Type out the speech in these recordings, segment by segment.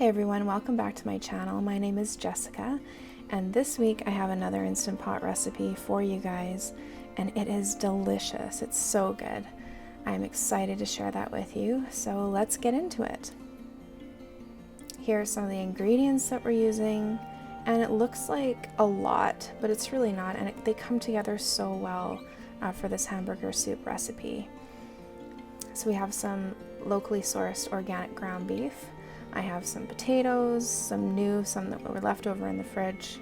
Hey everyone, welcome back to my channel. My name is Jessica, and this week I have another Instant Pot recipe for you guys, and it is delicious. It's so good. I'm excited to share that with you, so let's get into it. Here are some of the ingredients that we're using, and it looks like a lot, but it's really not, and they come together so well for this hamburger soup recipe. So we have some locally sourced organic ground beef. I have some potatoes, some that were left over in the fridge,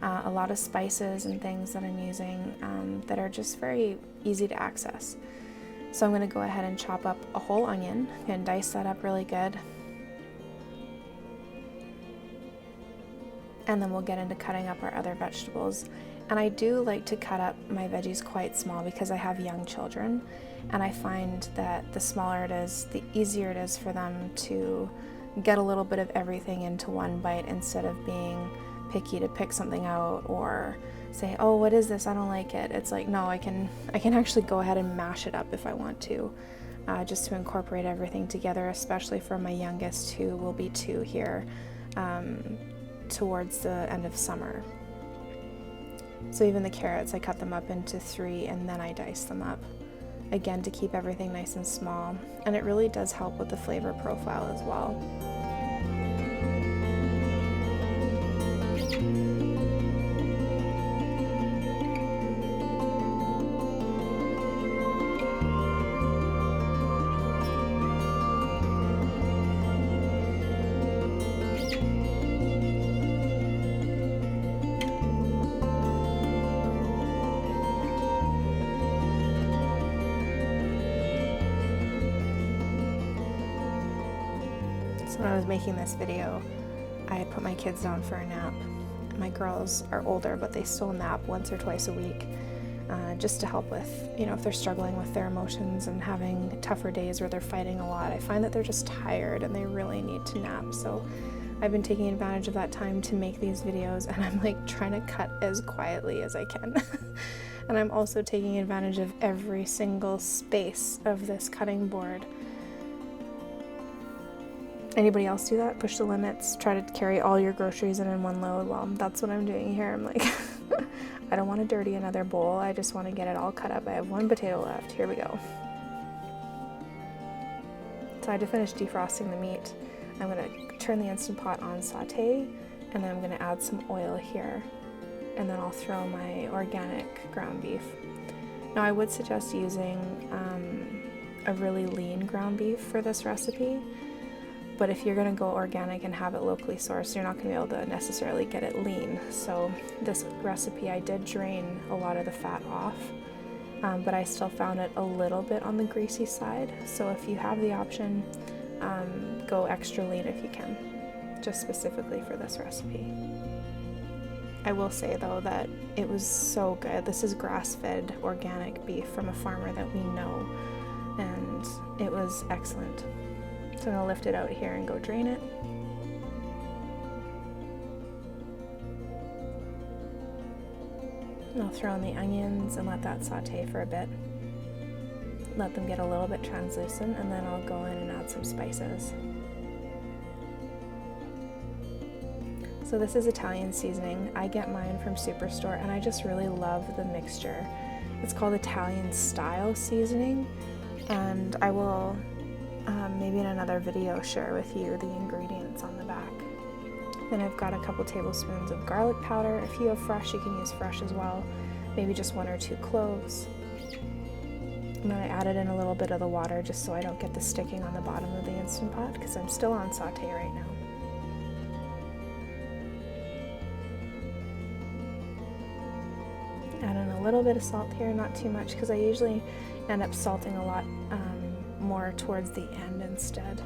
a lot of spices and things that I'm using that are just very easy to access. So I'm going to go ahead and chop up a whole onion and dice that up really good. And then we'll get into cutting up our other vegetables. And I do like to cut up my veggies quite small because I have young children, and I find that the smaller it is, the easier it is for them to get a little bit of everything into one bite instead of being picky to pick something out or say, oh, what is this? I don't like it. It's like, no, I can actually go ahead and mash it up if I want to, just to incorporate everything together, especially for my youngest, who will be 2 here towards the end of summer. So even the carrots, I cut them up into 3 and then I dice them up, again, to keep everything nice and small, and it really does help with the flavor profile as well. So when I was making this video, I had put my kids down for a nap. My girls are older, but they still nap once or twice a week, just to help with, if they're struggling with their emotions and having tougher days where they're fighting a lot. I find that they're just tired and they really need to nap. So I've been taking advantage of that time to make these videos, and I'm like trying to cut as quietly as I can. And I'm also taking advantage of every single space of this cutting board. Anybody else do that? Push the limits, try to carry all your groceries in one load? Well, that's what I'm doing here. I'm like, I don't want to dirty another bowl. I just want to get it all cut up. I have 1 potato left. Here we go. So I had to finish defrosting the meat. I'm going to turn the Instant Pot on saute, and then I'm going to add some oil here. And then I'll throw my organic ground beef. Now I would suggest using a really lean ground beef for this recipe. But if you're going to go organic and have it locally sourced, you're not going to be able to necessarily get it lean. So this recipe, I did drain a lot of the fat off, but I still found it a little bit on the greasy side. So if you have the option, go extra lean if you can, just specifically for this recipe. I will say though that it was so good. This is grass-fed organic beef from a farmer that we know, and it was excellent. So I'm going to lift it out here and go drain it. And I'll throw in the onions and let that saute for a bit. Let them get a little bit translucent, and then I'll go in and add some spices. So this is Italian seasoning. I get mine from Superstore, and I just really love the mixture. It's called Italian style seasoning, and I will maybe in another video share with you the ingredients on the back. Then I've got a couple tablespoons of garlic powder. If you have fresh, you can use fresh as well. Maybe just 1 or 2 cloves. I'm going to add it in a little bit of the water just so I don't get the sticking on the bottom of the Instant Pot, because I'm still on saute right now. Add in a little bit of salt here, not too much, because I usually end up salting a lot more towards the end instead.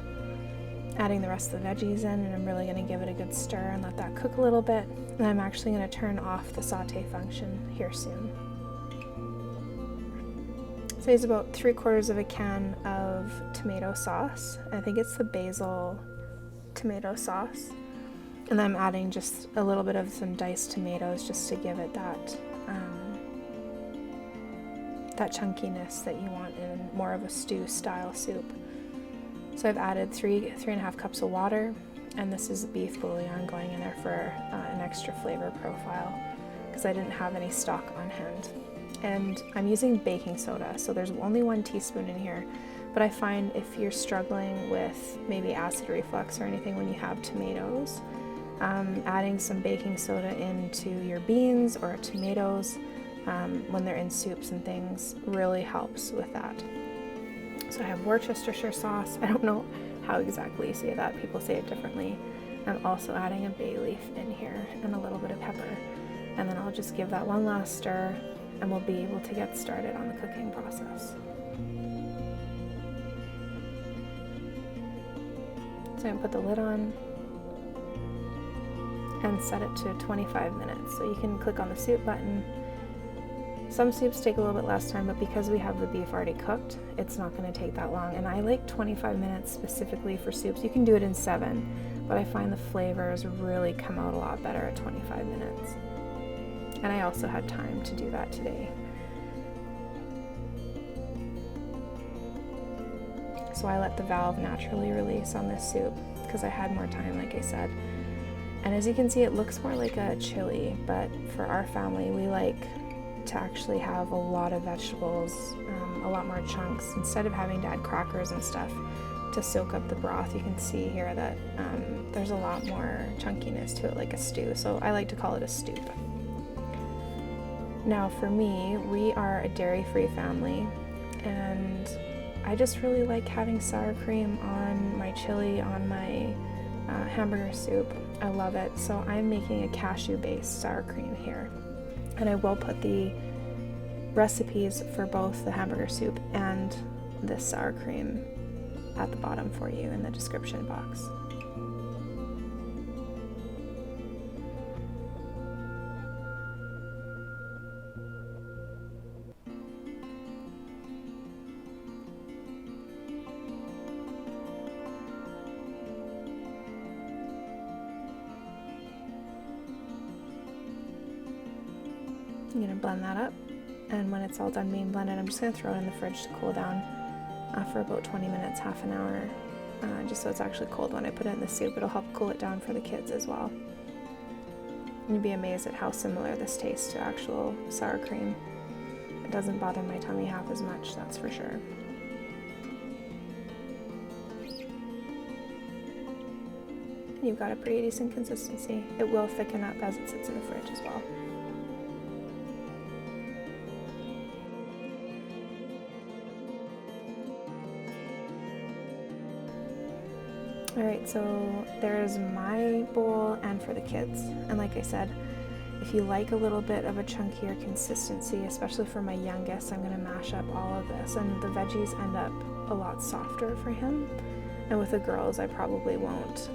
Adding the rest of the veggies in, and I'm really going to give it a good stir and let that cook a little bit. And I'm actually going to turn off the saute function here soon. So it's about 3/4 of a can of tomato sauce. I think it's the basil tomato sauce. And I'm adding just a little bit of some diced tomatoes just to give it that chunkiness that you want in more of a stew style soup. So I've added 3.5 cups of water, and this is beef bouillon going in there for an extra flavor profile because I didn't have any stock on hand. And I'm using baking soda, so there's only 1 teaspoon in here, but I find if you're struggling with maybe acid reflux or anything when you have tomatoes, adding some baking soda into your beans or tomatoes when they're in soups and things really helps with that. So I have Worcestershire sauce. I don't know how exactly you say that. People say it differently. I'm also adding a bay leaf in here and a little bit of pepper. And then I'll just give that one last stir and we'll be able to get started on the cooking process. So I'm gonna put the lid on and set it to 25 minutes. So you can click on the soup button. Some soups take a little bit less time, but because we have the beef already cooked, it's not going to take that long. And I like 25 minutes specifically for soups. You can do it in 7, but I find the flavors really come out a lot better at 25 minutes. And I also had time to do that today. So I let the valve naturally release on this soup because I had more time, like I said. And as you can see, it looks more like a chili, but for our family, we like to actually have a lot of vegetables, a lot more chunks, instead of having to add crackers and stuff to soak up the broth. You can see here that there's a lot more chunkiness to it, like a stew, so I like to call it a stoop. Now for me, we are a dairy-free family, and I just really like having sour cream on my chili, on my hamburger soup. I love it, so I'm making a cashew-based sour cream here. And I will put the recipes for both the hamburger soup and this sour cream at the bottom for you in the description box. I'm going to blend that up, and when it's all done being blended, I'm just going to throw it in the fridge to cool down for about 20 minutes, half an hour, just so it's actually cold when I put it in the soup. It'll help cool it down for the kids as well. You'd be amazed at how similar this tastes to actual sour cream. It doesn't bother my tummy half as much, that's for sure. And you've got a pretty decent consistency. It will thicken up as it sits in the fridge as well. Alright, so there's my bowl and for the kids. And like I said, if you like a little bit of a chunkier consistency, especially for my youngest, I'm going to mash up all of this. And the veggies end up a lot softer for him. And with the girls, I probably won't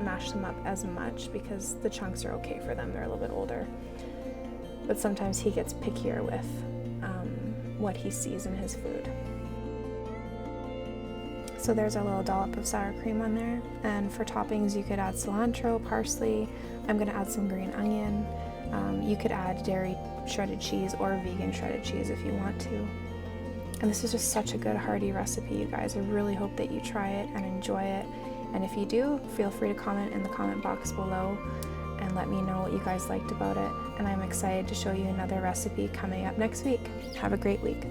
mash them up as much because the chunks are okay for them. They're a little bit older. But sometimes he gets pickier with what he sees in his food. So there's a little dollop of sour cream on there, and for toppings you could add cilantro, parsley. I'm going to add some green onion. You could add dairy shredded cheese or vegan shredded cheese if you want to. And this is just such a good hearty recipe, you guys. I really hope that you try it and enjoy it. And if you do, feel free to comment in the comment box below and let me know what you guys liked about it. And I'm excited to show you another recipe coming up next week. Have a great week.